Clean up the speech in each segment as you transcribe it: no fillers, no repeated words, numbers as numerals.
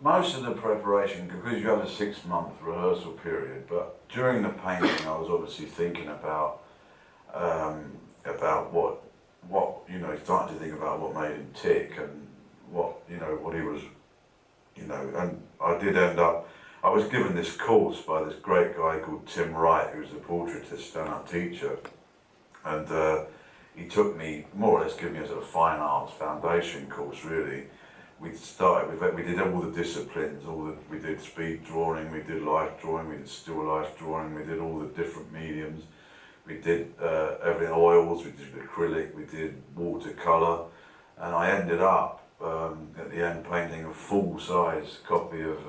most of the preparation, because you have a 6-month rehearsal period, but during the painting I was obviously thinking about what starting to think about what made him tick and what he was, and I did end up, I was given this course by this great guy called Tim Wright, who's a portraitist and our teacher, and he took me, more or less gave me a sort of fine arts foundation course really. We did all the disciplines, we did speed drawing, we did life drawing, we did still life drawing, we did all the different mediums, we did everything, oils, we did acrylic, we did watercolour, and I ended up at the end painting a full-size copy of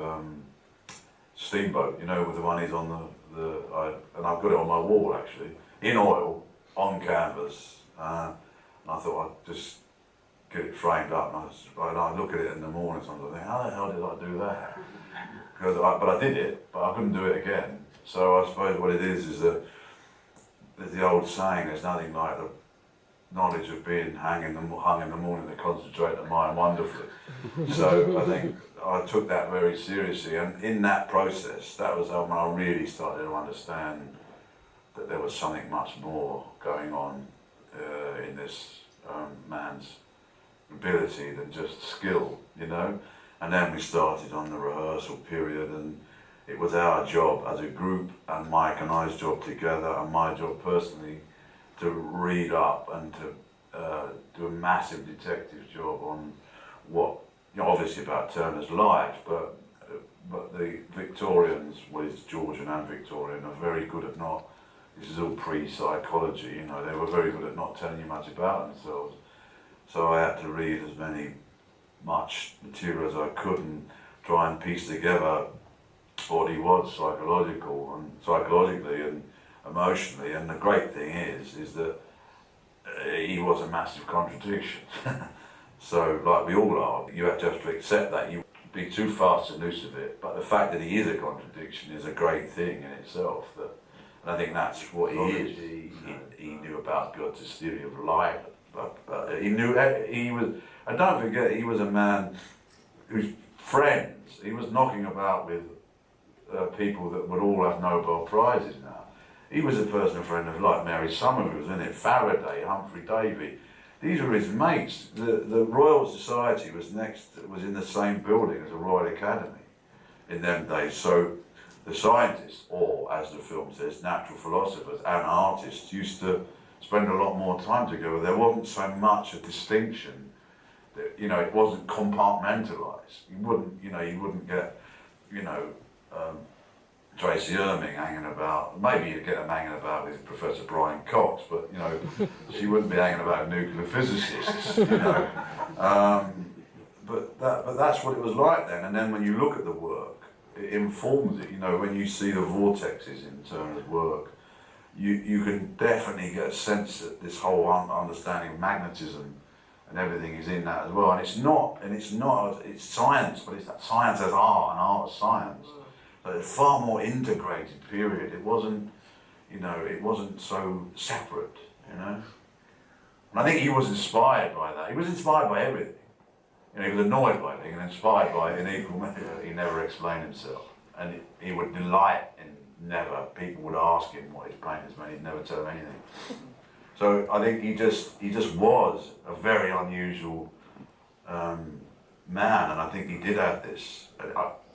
Steamboat, with the one he's on and I've got it on my wall actually, in oil, on canvas, and I thought I'd just get it framed up, and I look at it in the morning sometimes and think, how the hell did I do that? But I did it, but I couldn't do it again. So I suppose what it is that there's the old saying, there's nothing like the knowledge of being hung in the morning to concentrate the mind wonderfully. So I think I took that very seriously, and in that process, that was when I really started to understand that there was something much more going on in this man's ability than just skill, And then we started on the rehearsal period, and it was our job as a group, and Mike and I's job together, and my job personally, to read up and to do a massive detective job on what, obviously about Turner's life, but the Victorians, with Georgian and Victorian, are very good at not, this is all pre-psychology, they were very good at not telling you much about themselves. So I had to read much material as I could and try and piece together what he was psychologically and emotionally. And the great thing is that he was a massive contradiction. So, like we all are, you have to accept that. You be too fast and loose of it, but the fact that he is a contradiction is a great thing in itself. And I think that's what he is. He knew about God's theory of life, but he was, and don't forget, he was a man whose friends, he was knocking about with people that would all have Nobel Prizes now. He was a personal friend of, like Mary Somerville, was in it, Faraday, Humphrey Davy. These were his mates. The Royal Society was in the same building as the Royal Academy in them days. So the scientists, or as the film says, natural philosophers and artists, used to spend a lot more time together. There wasn't so much a distinction. It wasn't compartmentalised. You wouldn't get, Tracy Irving hanging about. Maybe you'd get them hanging about with Professor Brian Cox, but she wouldn't be hanging about nuclear physicists. But that's what it was like then. And then when you look at the work, it informs it. When you see the vortexes in Turner's work, you can definitely get a sense that this whole understanding of magnetism and everything is in that as well. And it's science, but it's that science as art and art as science. So it's a far more integrated period. It wasn't so separate, And I think he was inspired by that. He was inspired by everything. He was annoyed by everything and inspired by it in equal measure. He never explained himself. And he would delight in people would ask him what his paintings meant, he'd never tell them anything. So I think he just was a very unusual man, and I think he did have this,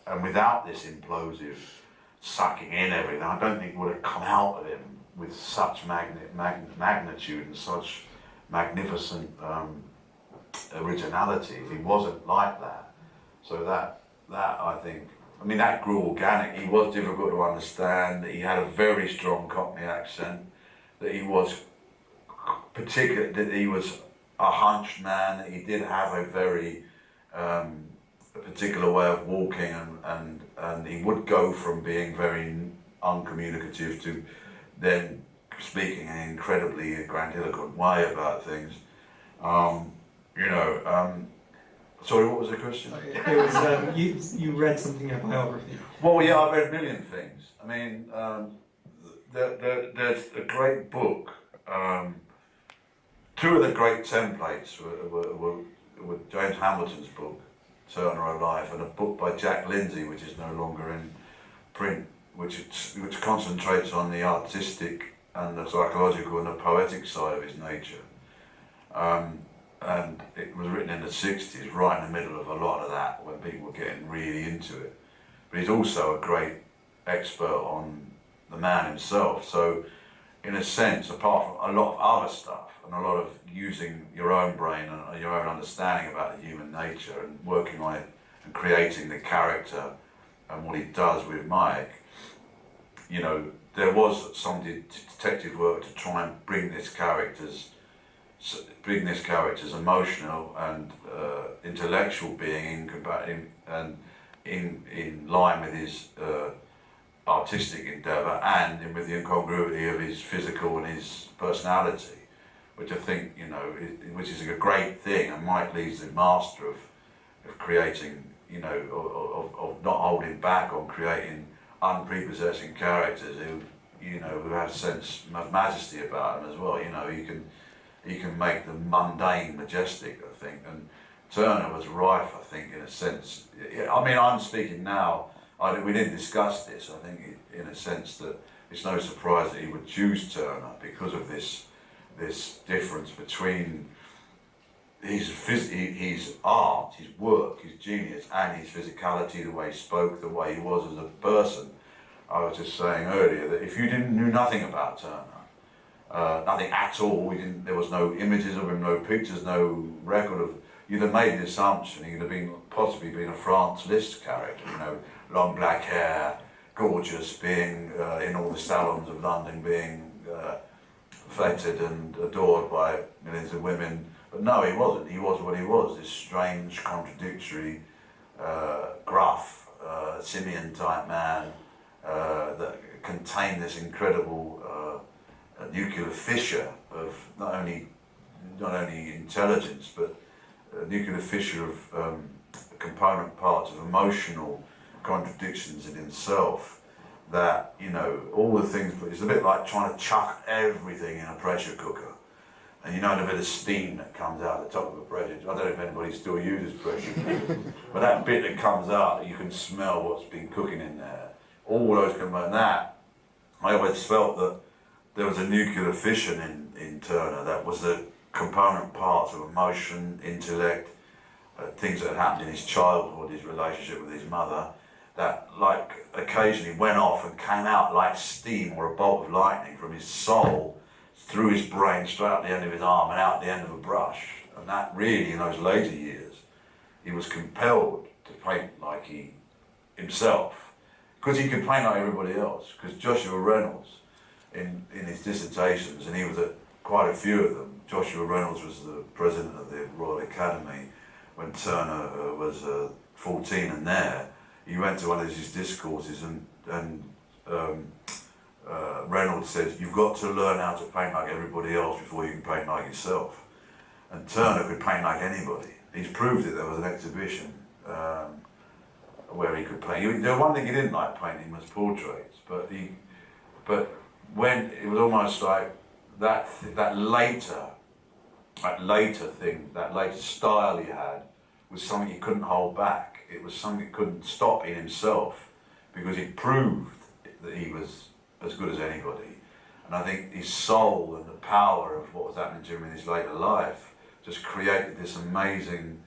and without this implosive sucking in everything, I don't think it would have come out of him with such magnitude and such magnificent originality if he wasn't like that. So that I think, that grew organic. He was difficult to understand. He had a very strong Cockney accent. That he was that he was a hunched man. That he did have a very a particular way of walking, and he would go from being very uncommunicative to then speaking in an incredibly grandiloquent way about things. Sorry, what was the question? It was you read something in a biography. Well, yeah, I read a million things. There's a great book. Two of the great templates were James Hamilton's book, Turner alive, and a book by Jack Lindsay, which is no longer in print, which concentrates on the artistic and the psychological and the poetic side of his nature. And it was written in the 60s, right in the middle of a lot of that, when people were getting really into it. But he's also a great expert on the man himself. So, in a sense, apart from a lot of other stuff, and a lot of using your own brain and your own understanding about the human nature and working on it and creating the character and what he does with Mike, you know, there was some detective work to try and bring this character's emotional and intellectual being in line with his artistic endeavour and with the incongruity of his physical and his personality, which I think, you know, which is a great thing. And Mike Leigh's the master of creating, you know, of not holding back on creating unprepossessing characters who, you know, who have a sense of majesty about them as well. You know, he can make the mundane majestic, I think. And Turner was rife, I think, in a sense. I mean, I'm speaking now. We didn't discuss this. I think, in a sense, that it's no surprise that he would choose Turner because of this difference between his art, his work, his genius, and his physicality, the way he spoke, the way he was as a person. I was just saying earlier that if you knew nothing about Turner, nothing at all, there was no images of him, no pictures, no record of, you'd have made the assumption he'd have possibly been a Franz Liszt character, you know, long black hair, gorgeous, being in all the salons of London, being feted and adored by millions of women. But no, he wasn't. He was what he was, this strange, contradictory, gruff, simian-type man that contained this incredible nuclear fissure of not only intelligence, but a nuclear fissure of component parts of emotional contradictions in himself. That, you know, all the things, it's a bit like trying to chuck everything in a pressure cooker. And you know the bit of steam that comes out the top of a pressure. I don't know if anybody still uses pressure cookers, but that bit that comes out, you can smell what's been cooking in there. All those combined. That, I always felt that there was a nuclear fission in Turner that was the component parts of emotion, intellect, things that had happened in his childhood, his relationship with his mother, that like occasionally went off and came out like steam or a bolt of lightning from his soul, through his brain, straight out the end of his arm and out the end of a brush. And that really, in those later years, he was compelled to paint like himself, because he could paint like everybody else. Because Joshua Reynolds, in his dissertations, and he was at quite a few of them, Joshua Reynolds was the president of the Royal Academy when Turner was 14 and there. He went to one of his discourses and Reynolds said, you've got to learn how to paint like everybody else before you can paint like yourself. And Turner could paint like anybody. He's proved it. There was an exhibition where he could paint. The one thing he didn't like painting was portraits, but when it was almost like that later style he had was something he couldn't hold back. It was something he couldn't stop in himself, because he proved that he was as good as anybody. And I think his soul and the power of what was happening to him in his later life just created this amazing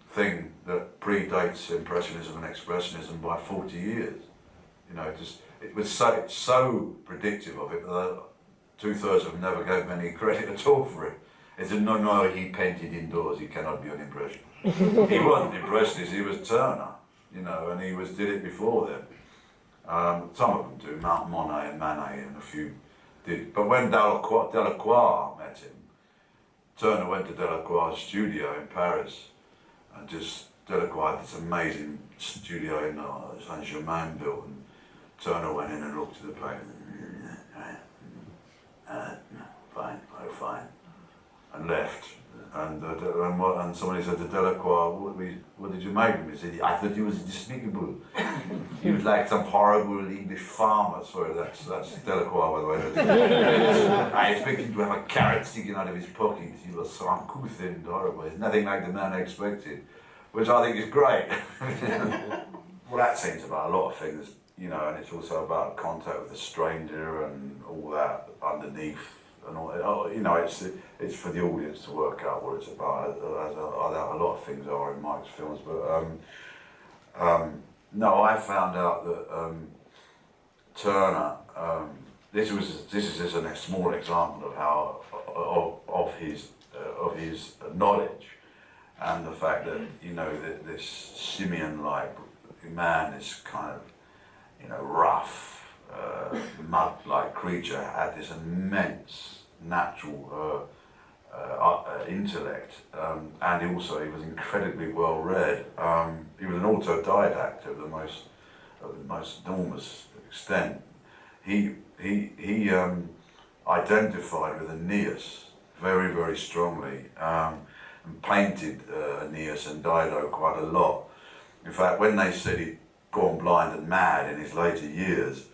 thing that predates Impressionism and Expressionism by 40 years. You know, it was so predictive of it that 2/3 of them never gave him any credit at all for it. They said, no, he painted indoors, he cannot be an impressionist. He wasn't impressionist, he was Turner, you know, and he did it before then. Some of them do, Monet and Manet and a few did. But when Delacroix met him, Turner went to Delacroix's studio in Paris, and Delacroix had this amazing studio in J.W.M built, and Turner went in and looked at the painting. Fine, oh fine, and left. And somebody said to Delacroix, what did you make of him? He said, I thought he was despicable. He was like some horrible English farmer. Sorry, that's Delacroix, by the way. I expected him to have a carrot sticking out of his pocket. He was so uncouth and horrible. It's nothing like the man I expected. which I think is great. Well, that seems about a lot of things, you know, and it's also about contact with a stranger and all that underneath and all. You know, it's for the audience to work out what it's about, as a lot of things are in Mike's films. But no, I found out that Turner. This is just a small example of how of his knowledge, and the fact that, you know, that this simian-like man, this kind of, you know, rough, mud-like creature, had this immense natural intellect, and also he was incredibly well read. He was an autodidact of the most enormous extent. He identified with Aeneas very, very strongly, and painted Aeneas and Dido quite a lot. In fact, when they said he'd gone blind and mad in his later years,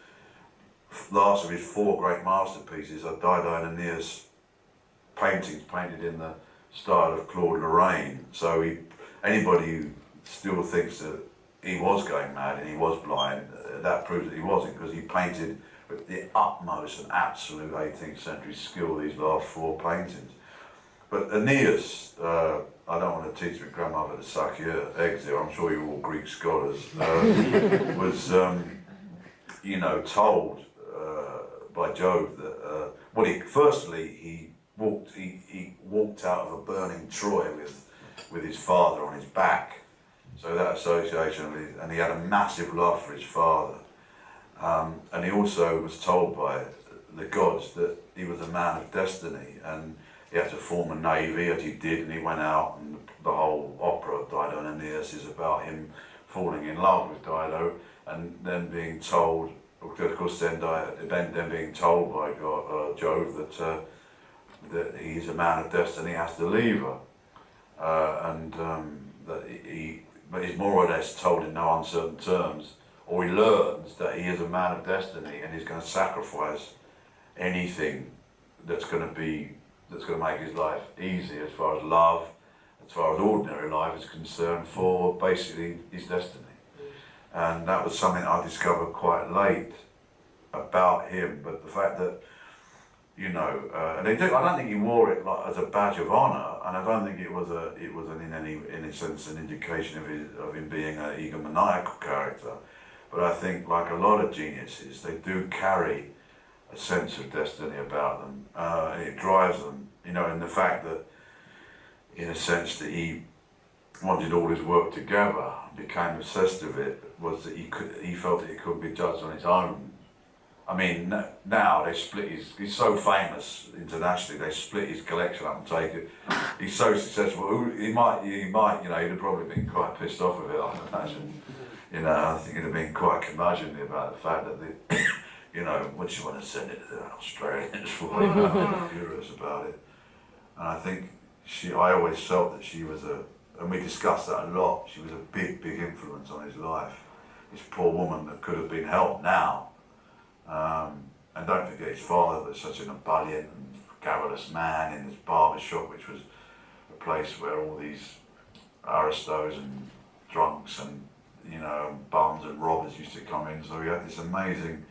last of his 4 great masterpieces are Dido and Aeneas paintings painted in the style of Claude Lorraine. So anybody who still thinks that he was going mad and he was blind, that proves that he wasn't, because he painted with the utmost and absolute 18th century skill these last 4 paintings. But Aeneas, I don't want to teach my grandmother to suck your eggs here, I'm sure you're all Greek scholars, was, you know, told by Jove that, well, he walked out of a burning Troy with his father on his back. So that association, and he had a massive love for his father. And he also was told by the gods that he was a man of destiny, and he had to form a navy, as he did, and he went out, and the whole opera of Dido and Aeneas is about him falling in love with Dido, and then being told, of course, then being told by God, Jove that he's a man of destiny, has to leave her, but he's more or less told in no uncertain terms, or he learns that he is a man of destiny and he's going to sacrifice anything that's going to make his life easy, as far as love, as far as ordinary life is concerned, for basically his destiny. And that was something I discovered quite late about him. But the fact that, you know, and I don't think he wore it like as a badge of honour, and I don't think it was in any sense an indication of him being an egomaniacal character. But I think, like a lot of geniuses, they do carry a sense of destiny about them, and it drives them, you know, and the fact that, in a sense, that he wanted all his work together, became obsessed with it, was that he felt that he couldn't be judged on his own. I mean, now they split he's so famous internationally, they split his collection up and take it. He's so successful, he might, you know, he'd have probably been quite pissed off with it, I imagine. You know, I think he'd have been quite curmudgeonly about the fact that, you know, what do you want to send it to the Australians for? You know, I'm furious about it. And I think I always felt that she was and we discussed that a lot, she was a big, big influence on his life. This poor woman that could have been helped now. And don't forget his father was such an ebullient and garrulous man in this barber shop, which was a place where all these aristos and drunks and, you know, bums and robbers used to come in. So he had this amazing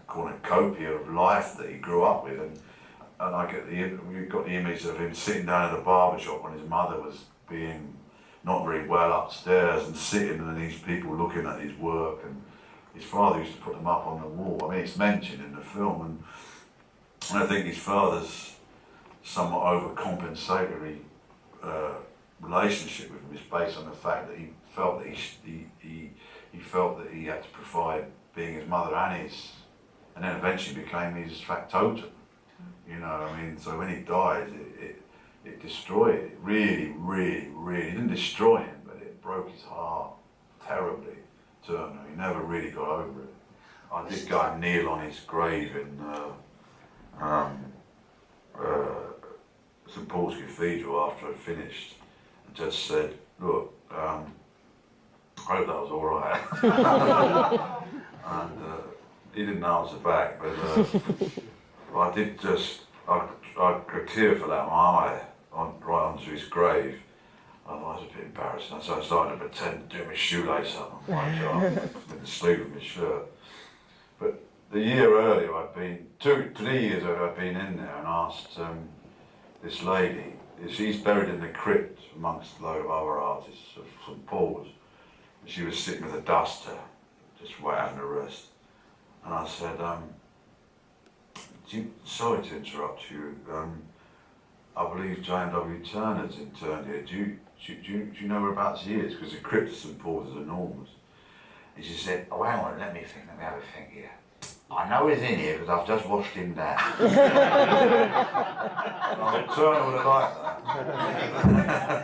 cornucopia of life that he grew up with, and we've got the image of him sitting down at a barber shop when his mother was being not very well upstairs, and sitting and these people looking at his work, and his father used to put them up on the wall. I mean, it's mentioned in the film, and I think his father's somewhat overcompensatory relationship with him is based on the fact that he felt that he felt that he had to provide, being his mother and then eventually became his factotum. You know, I mean, so when he died, it destroyed it. Really, really, really. It didn't destroy him, but it broke his heart terribly. Turner, he never really got over it. I did go and kneel on his grave in St Paul's Cathedral after I finished, and just said, look, I hope that was all right. And he didn't answer back, but I did just, I tear for that my eye, right on to his grave. I thought, that was a bit embarrassing. So I started to pretend to do my shoelace up and one job with the sleeve of my shirt. But the year earlier, I'd been, 3 years earlier, I'd been in there and asked this lady, she's buried in the crypt amongst a load of other artists of St Paul's. She was sitting with a duster, just having a rest. And I said, sorry to interrupt you, I believe J.W. Turner's interned here. Do you know whereabouts he is? Because the crypt of St Paul's is enormous. And she said, oh, hang on, let me have a think here. I know he's in here because I've just washed him down. I thought Turner would have liked that.